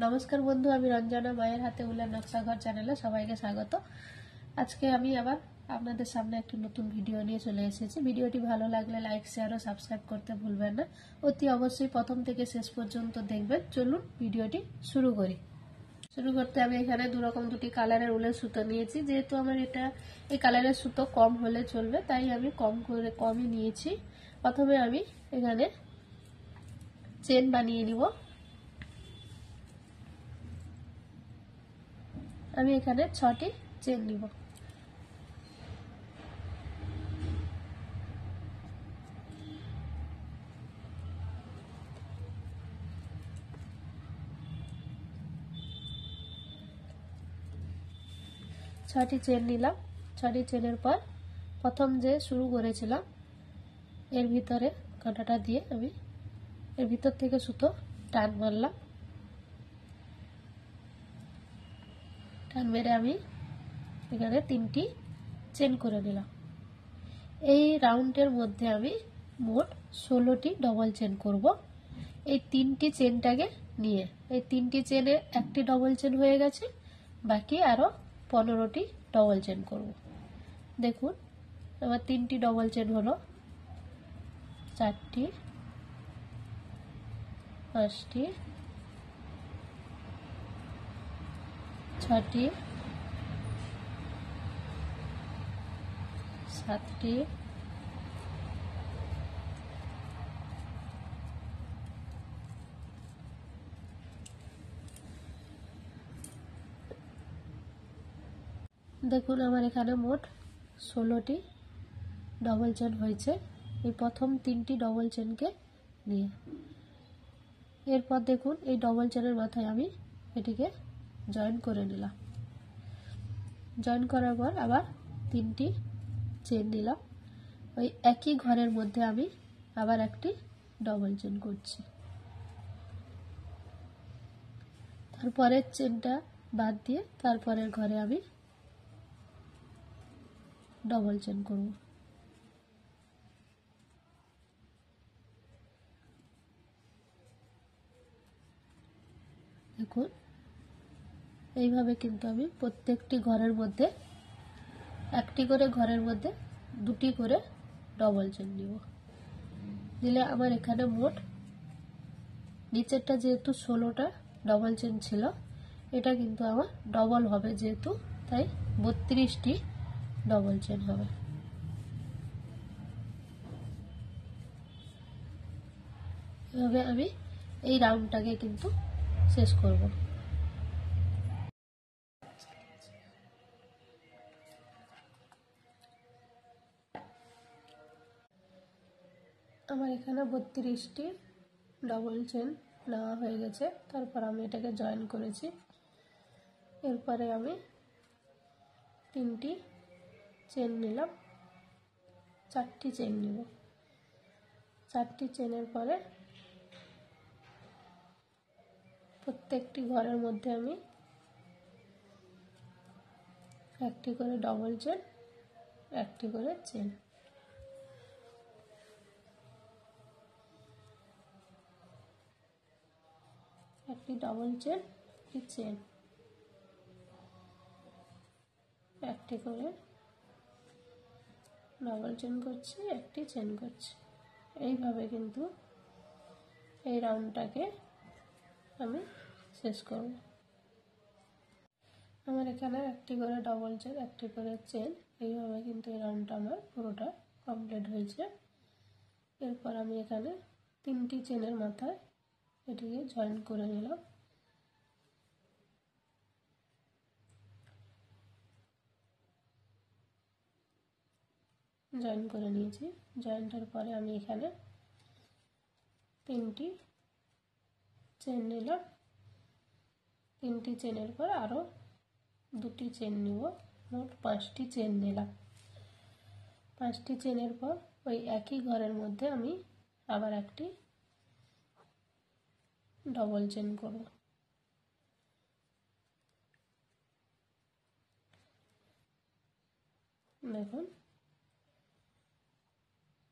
নমস্কার বন্ধু, আমি রঞ্জনা, মায়ের হাতে উলের নকশা ঘর চ্যানেলে সবাইকে স্বাগত। আজকে আমি আবার আপনাদের সামনে একটি নতুন ভিডিও নিয়ে চলে এসেছি। ভিডিওটি ভালো লাগলে লাইক, শেয়ার ও সাবস্ক্রাইব করতে ভুলবেন না। অতি অবশ্যই প্রথম থেকে শেষ পর্যন্ত দেখবেন। চলুন ভিডিওটি শুরু করি। শুরু করতে আমি এখানে দুটি কালারের উলের সুতো নিয়েছি। যেহেতু আমার এই কালারের সুতো কম হলে চলবে, তাই আমি কমই নিয়েছি। প্রথমে আমি এখানে চেন বানিয়ে নিব। আমি এখানে 6টি চেন নিব। ছটি চেন নিলাম। 6টি চেনের পর প্রথম যে শুরু করেছিলাম এর ভিতরে কাঁটাটা দিয়ে আমি এর ভিতর থেকে সুতো টান মারলাম। টান মেরে আমি এখানে 3টি চেন করে নিলাম। এই রাউন্ডের মধ্যে আমি মোট 16টি ডবল চেন করব। এই 3টি চেনটাকে নিয়ে এই 3টি চেনে একটি ডবল চেন হয়ে গেছে, বাকি আরো 15টি ডবল চেন করব। দেখুন আমার 3টি ডবল চেন হলো, 4টি, 5টি, 6টি, 7টি, দেখুন আমার এখানে মোট 16টি ডবল চেন হয়েছে এই প্রথম 3টি ডবল চেনকে নিয়ে। এরপর দেখুন এই ডবল চেনের মাথায় আমি এটিকে জয়েন করে নিলাম। জয়েন করার পর আবার 3টি চেন নিলাম। ওই একই ঘরের মধ্যে আমি আবার একটি ডবল চেন করছি। তারপরের চেনটা বাদ দিয়ে তারপরের ঘরে আমি ডবল চেন করব। দেখুন এইভাবে কিন্তু আমি প্রত্যেকটি ঘরের মধ্যে একটি করে ঘরের মধ্যে 2টি করে ডবল চেন নিব। দিলে আমার এখানে মোট নিচেরটা যেহেতু 16টা ডবল চেন ছিল, এটা কিন্তু আমার ডবল হবে যেহেতু, তাই 32টি ডবল চেন হবে। এভাবে আমি এই রাউন্ডটাকে কিন্তু শেষ করব। আমার এখানে 32টি ডবল চেন নেওয়া হয়ে গেছে। তারপর আমি এটাকে জয়েন করেছি। এরপরে আমি 3টি চেন নিলাম, 4টি চেন নিব। 4টি চেনের পরে প্রত্যেকটি ঘরের মধ্যে আমি একটি করে ডবল চেন, একটি করে চেন। একটি ডবল চেন, একটি চেন, একটি করে ডবল চেন করছি, একটি চেন করছি। এইভাবে কিন্তু এই রাউন্ডটাকে আমি শেষ করব। আমার এখানে একটি করে ডবল চেন, একটি করে চেন, এইভাবে কিন্তু এই রাউন্ডটা আমার পুরোটা কমপ্লিট হয়েছে। এরপর আমি এখানে 3টি চেনের মাথায় এটিকে জয়েন করে নিলাম। জয়েন করে নিয়েছি। জয়েন্টের পরে আমি এখানে 3টি চেন নিলাম। 3টি চেনের পর আরো 2টি চেন নিব। মোট 5টি চেন নিলাম। 5টি চেনের পর ওই একই ঘরের মধ্যে আমি আবার একটি ডবল চেন করব। দেখুন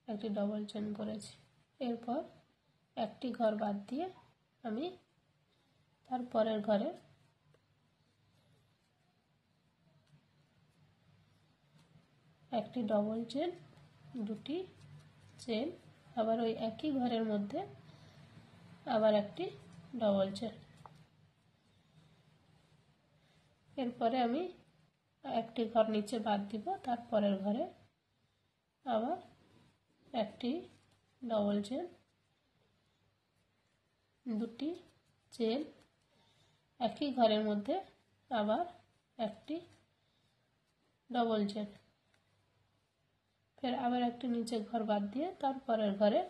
একটি ডবল চেন করেছি। এরপর একটি ঘর বাদ দিয়ে আমি তারপরের ঘরে একটি ডবল চেন, দুটি চেন, আবার ওই একই ঘরের মধ্যে আবার একটি ডবল চেন। এরপরে আমি একটি ঘর নিচে বাদ দিব, তারপরের ঘরে আবার একটি ডবল চেন, দুটি চেন, একই ঘরের মধ্যে আবার একটি ডবল চেন, ফের আবার একটি নিচে ঘর বাদ দিয়ে তারপরের ঘরে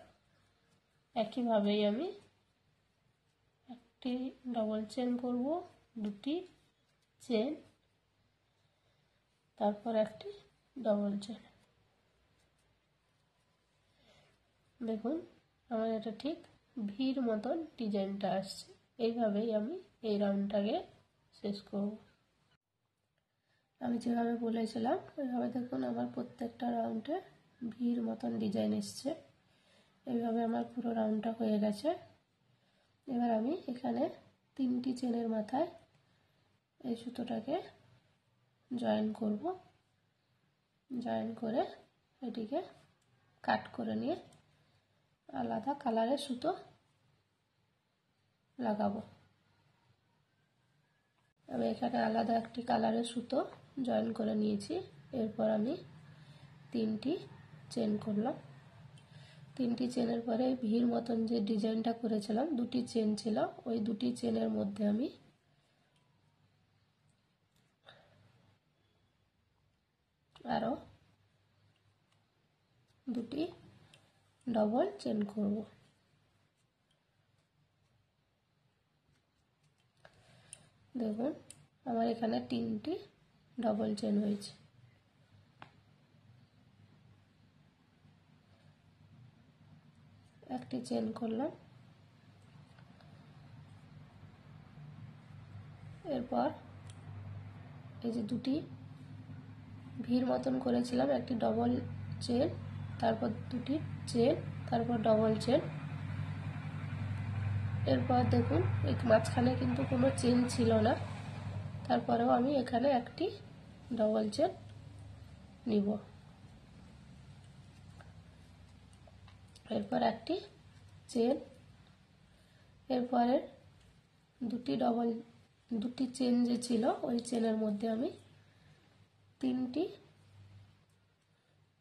একইভাবেই আমি একটি ডবল চেন করব, দুটি চেন, তারপর একটি ডবল চেন। দেখুন আমার এটা ঠিক ভির মতন ডিজাইনটা আসছে। এইভাবেই আমি এই রাউন্ডটাকে শেষ করব। আমি যেভাবে বলেছিলাম ওইভাবে দেখুন আমার প্রত্যেকটা রাউন্ডে ভির মতন ডিজাইন এসছে। এইভাবে আমার পুরো রাউন্ডটা হয়ে গেছে। এবার আমি এখানে 3টি চেনের মাথায় এই সুতোটাকে জয়েন করব। জয়েন করে এটিকে কাট করে নিয়ে আলাদা কালারের সুতো লাগাবো। আমি এখানে আলাদা একটি কালারের সুতো জয়েন করে নিয়েছি। এরপর আমি 3টি চেন করলাম। 3টি চেনের পরে ভির মতন যে ডিজাইনটা করেছিলাম, 2টি চেন ছিল, ওই 2টি চেনের মধ্যে আমি আরো 2টি ডবল চেন করব। দেখুন আমার এখানে 3টি ডবল চেন হয়েছে। একটি চেন করলাম, এরপর এই যে 2টি ভির মতন করেছিলাম, একটি ডবল চেন, তারপর 2টি চেন, তারপর ডবল চেন। এরপর দেখুন এই মাঝখানে কিন্তু কোনো চেন ছিল না, তারপরেও আমি এখানে একটি ডবল চেন নিব। এরপর একটি চেন, এরপরে 2টি চেন যে ছিল ওই চেনের মধ্যে আমি 3টি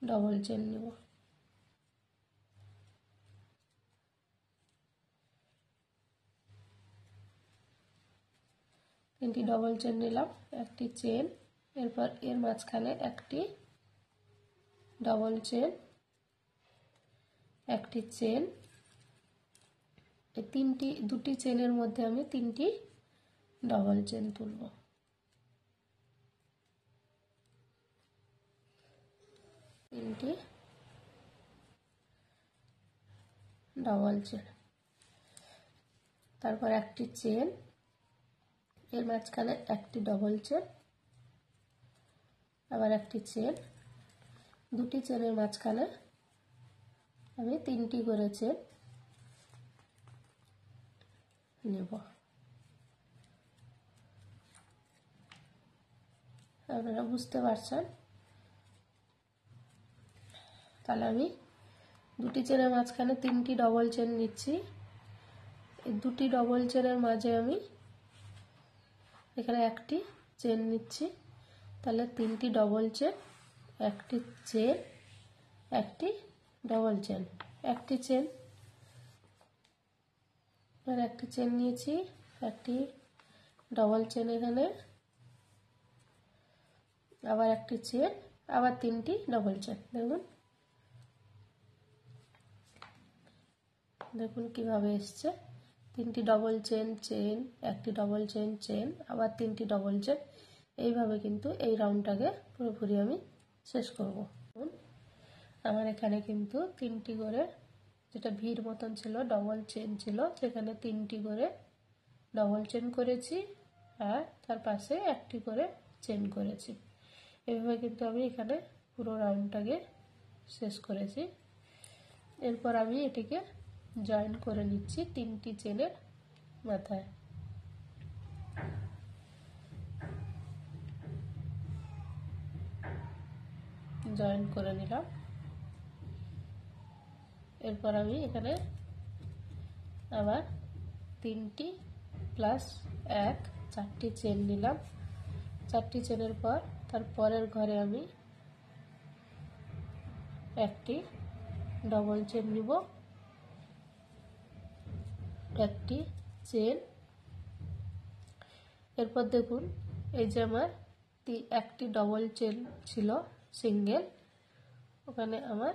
ডবল চেন নিব। তিনটি ডবল চেন নিলাম, একটি চেন, এরপর এর মাঝখানে একটি ডবল চেন, একটি চেন, এই 2টি চেনের মধ্যে আমি 3টি ডবল চেন তুলব। 3টি ডবল চেন, তারপর একটি চেন, এর মাঝখানে একটি ডবল চেন, আবার একটি চেন, 2টি চেনের মাঝখানে আমি 3টি করে চেন নেব। আপনারা বুঝতে পারছেন? তাহলে আমি 2টি চেনের মাঝখানে 3টি ডবল চেন নিচ্ছি। এই 2টি ডবল চেনের মাঝে আমি এখানে একটি চেন নিচ্ছি, তাহলে 3টি ডবল চেন, একটি চেন, একটি ডবল চেন, একটি চেন, আর একটি চেন নিয়েছি, একটি ডবল চেন এখানে, আবার একটি চেন, আবার 3টি ডবল চেন। দেখুন কিভাবে এসছে, 3টি ডবল চেন, চেন, একটি ডবল চেন, চেন, আবার 3টি ডবল চেন। এইভাবে কিন্তু এই রাউন্ডটাকে পুরোপুরি আমি শেষ করব। আমার এখানে কিন্তু 3টি করে, যেটা ভির মতন ছিল ডবল চেন ছিল, সেখানে 3টি করে ডবল চেন করেছি, আর তার পাশে একটি করে চেন করেছি। এইভাবে কিন্তু আমি এখানে পুরো রাউন্ডটাকে শেষ করেছি। এরপর আমি এটিকে জয়েন করে নিচ্ছি 3টি চেনের মাথায়। জয়েন করে নিলাম। এরপর আমি এখানে আবার 3টি প্লাস 1 4টি চেন নিলাম। 4টি চেনের পর তার পরের ঘরে আমি একটি ডবল চেন নিব, একটি চেন। এরপর দেখুন এই যে আমার একটি ডবল চেন ছিল সিঙ্গেল, ওখানে আমার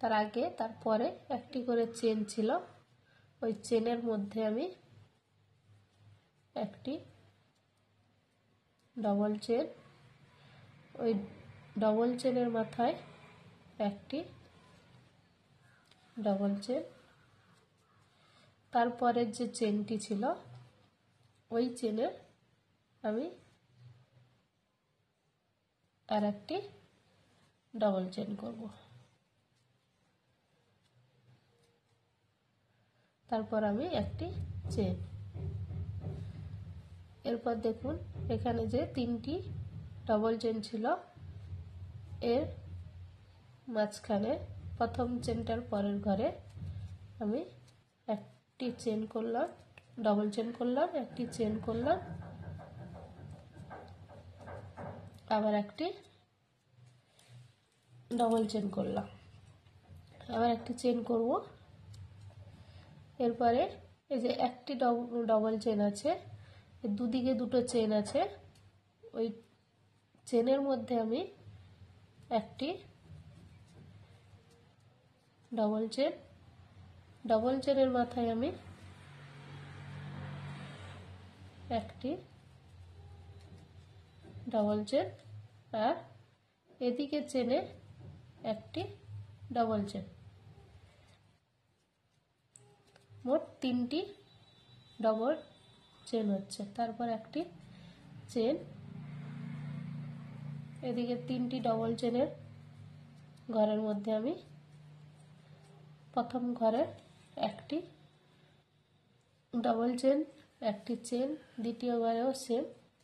তার আগে তারপরে একটি করে চেন ছিল, ওই চেনের মধ্যে আমি একটি ডবল চেন, ওই ডবল চেনের মাথায় একটি ডবল চেন, তারপরের যে চেনটি ছিল ওই চেনের আমি আর একটি ডবল চেন করব। তারপর আমি একটি চেন। এরপর দেখুন এখানে যে 3টি ডবল চেন ছিল এর মাঝখানে প্রথম চেনটার পরের ঘরে আমি একটি চেন করলাম, ডবল চেন করলাম, একটি চেন করলাম, আবার একটি ডবল চেন করলাম, আবার একটি চেন করব। এরপরে এই যে একটি ডবল চেন আছে, দুদিকে দুটো চেন আছে, ওই চেনের মধ্যে আমি একটি ডবল চেন, ডবল চেনের মাথায় আমি একটি ডবল চেন, আর এদিকে চেনে একটি ডবল চেন, মোট 3টি ডবল চেন হচ্ছে। তারপর একটি চেন, এদিকে 3টি ডবল চেনের ঘরের মধ্যে আমি প্রথম ঘরে একটি ডবল চেন, একটি চেন, দ্বিতীয় ঘরেও সেম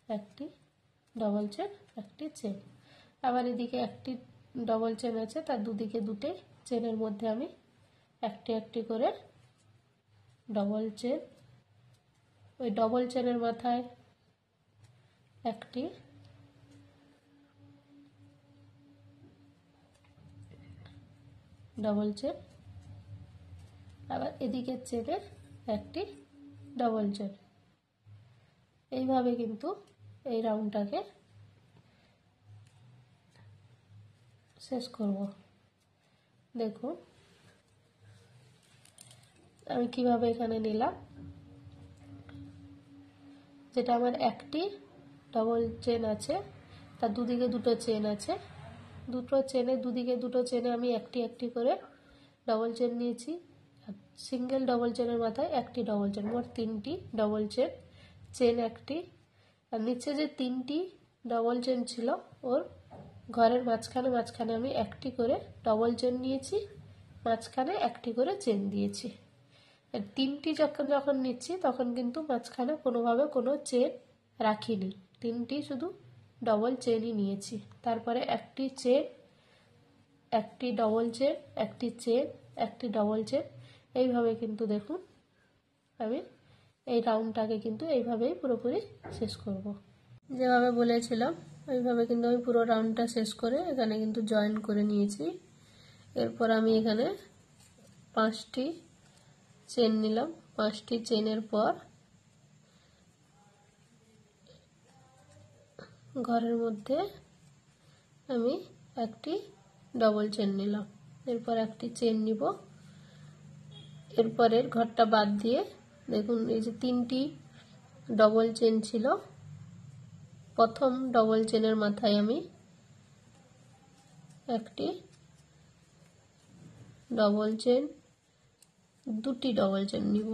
একটি ডবল চেন, একটি চেন, আবার এদিকে একটি ডবল চেন আছে, তার দুদিকে দুটি চেনের মধ্যে আমি একটি একটি করে ডবল চেন, ওই ডবল চেনের মাথায় একটি ডবল চেন, আবার এদিকে চেনের একটি ডবল চেন। এইভাবে কিন্তু এই রাউন্ডটাকে শেষ করব। দেখুন আমি কিভাবে এখানে নিলাম, যেটা আমার একটি ডবল চেন আছে, তার দুদিকে দুটো চেন আছে, দুটো চেনে দুদিকে দুটো চেনে আমি একটি একটি করে ডবল চেন নিয়েছি, সিঙ্গেল ডবল চেনের মাথায় একটি ডবল চেন, মোট 3টি ডবল চেন, চেন একটি, আর নিচে যে 3টি ডবল চেন ছিল ওর ঘরের মাঝখানে মাঝখানে আমি একটি করে ডবল চেন নিয়েছি, মাঝখানে একটি করে চেন দিয়েছি। 3টি যখন নিচ্ছি তখন কিন্তু মাঝখানে কোনোভাবে কোনো চেন রাখিনি, 3টি শুধু ডবল চেনই নিয়েছি। তারপরে একটি চেন, একটি ডবল চেন, একটি চেন, একটি ডবল চেন, এইভাবে কিন্তু দেখুন আমি এই রাউন্ডটাকে কিন্তু এইভাবেই পুরোপুরি শেষ করব। যেভাবে বলেছিলাম ওইভাবে কিন্তু আমি পুরো রাউন্ডটা শেষ করে এখানে কিন্তু জয়েন করে নিয়েছি। এরপর আমি এখানে 5টি চেন নিলাম, 5টি চেনের পর ঘরের মধ্যে আমি একটি ডবল চেন নিলাম, এরপর একটি চেন নিব, এরপরের ঘরটা বাদ দিয়ে দেখুন এই যে 3টি ডবল চেন ছিল, প্রথম ডবল চেনের মাথায় আমি একটি ডবল চেন, দুটি ডবল চেন নিব,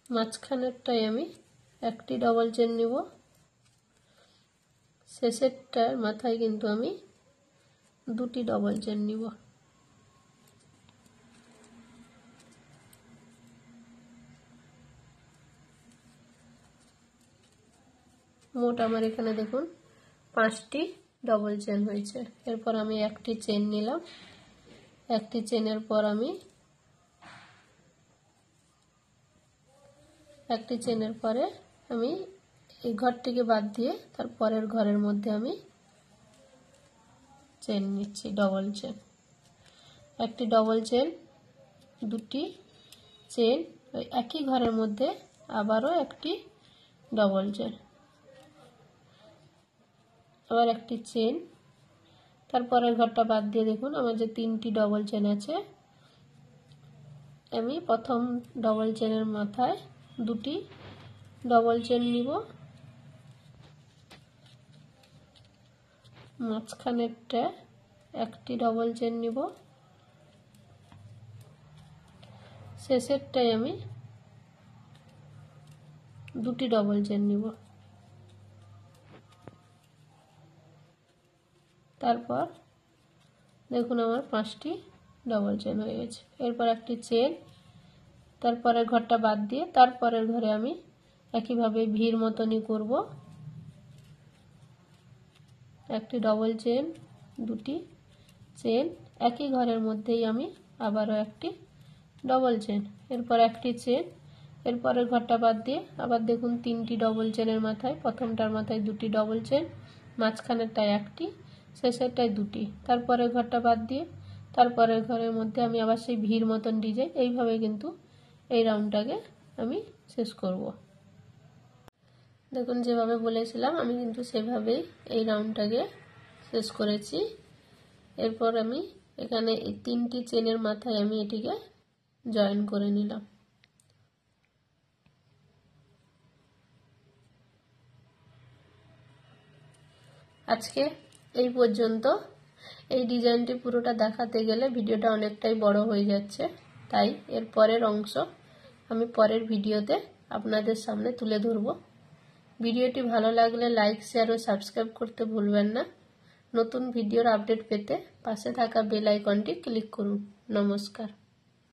মাঝখানেরটায় আমি একটি ডবল চেন নিব, শেষেরটার মাথায় কিন্তু আমি দুটি ডবল চেন নিব। মোট আমার এখানে দেখুন 5টি ডবল চেন হয়েছে। এরপর আমি একটি চেন নিলাম, একটি চেনের পর আমি একটি চেনের পরে আমি এই ঘরটিকে বাদ দিয়ে তার পরের ঘরের মধ্যে আমি চেন নিচ্ছি, ডবল চেন। একটি ডবল চেন, দুটি চেন, ওই একই ঘরের মধ্যে আবারও একটি ডবল চেন, আবার একটি চেন, তারপরের ঘরটা বাদ দিয়ে দেখুন আমার যে 3টি ডবল চেন আছে, আমি প্রথম ডবল চেনের মাথায় দুটি ডবল চেন নিব, মাঝখানেরটা একটি ডবল চেন নিব, শেষেরটায় আমি দুটি ডবল চেন নিব। তারপর দেখুন আমার 5টি ডবল চেন হয়ে গেছে। এরপর একটি চেন, তারপরের ঘরটা বাদ দিয়ে তারপরের ঘরে আমি একইভাবে ভির মতনই করব, একটি ডবল চেন, দুটি চেন, একই ঘরের মধ্যেই আমি আবারও একটি ডবল চেন, এরপর একটি চেন, এরপরের ঘরটা বাদ দিয়ে আবার দেখুন 3টি ডবল চেনের মাথায়, প্রথমটার মাথায় দুটি ডবল চেন, মাঝখানেরটায় একটি, শেষেরটায় দুটি, তারপরের ঘরটা বাদ দিয়ে তারপরের ঘরের মধ্যে আমি আবার সেই ভির মতন ডিজাইন, এইভাবে কিন্তু এই রাউন্ডটাকে আমি শেষ করব। দেখুন যেভাবে বলেছিলাম আমি কিন্তু সেভাবেই এই রাউন্ডটাকে শেষ করেছি। এরপর আমি এখানে এই 3টি চেনের মাথায় আমি এটিকে জয়েন করে নিলাম। আজকে এই পর্যন্ত। এই ডিজাইনটি পুরোটা দেখাতে গেলে ভিডিওটা অনেকটাই বড় হয়ে যাচ্ছে, তাই এর পরের অংশ আমি পরের ভিডিওতে আপনাদের সামনে তুলে ধরব। ভিডিওটি ভালো লাগলে লাইক, শেয়ার ও সাবস্ক্রাইব করতে ভুলবেন না। নতুন ভিডিওর আপডেট পেতে পাশে থাকা বেল আইকনটি ক্লিক করুন। নমস্কার।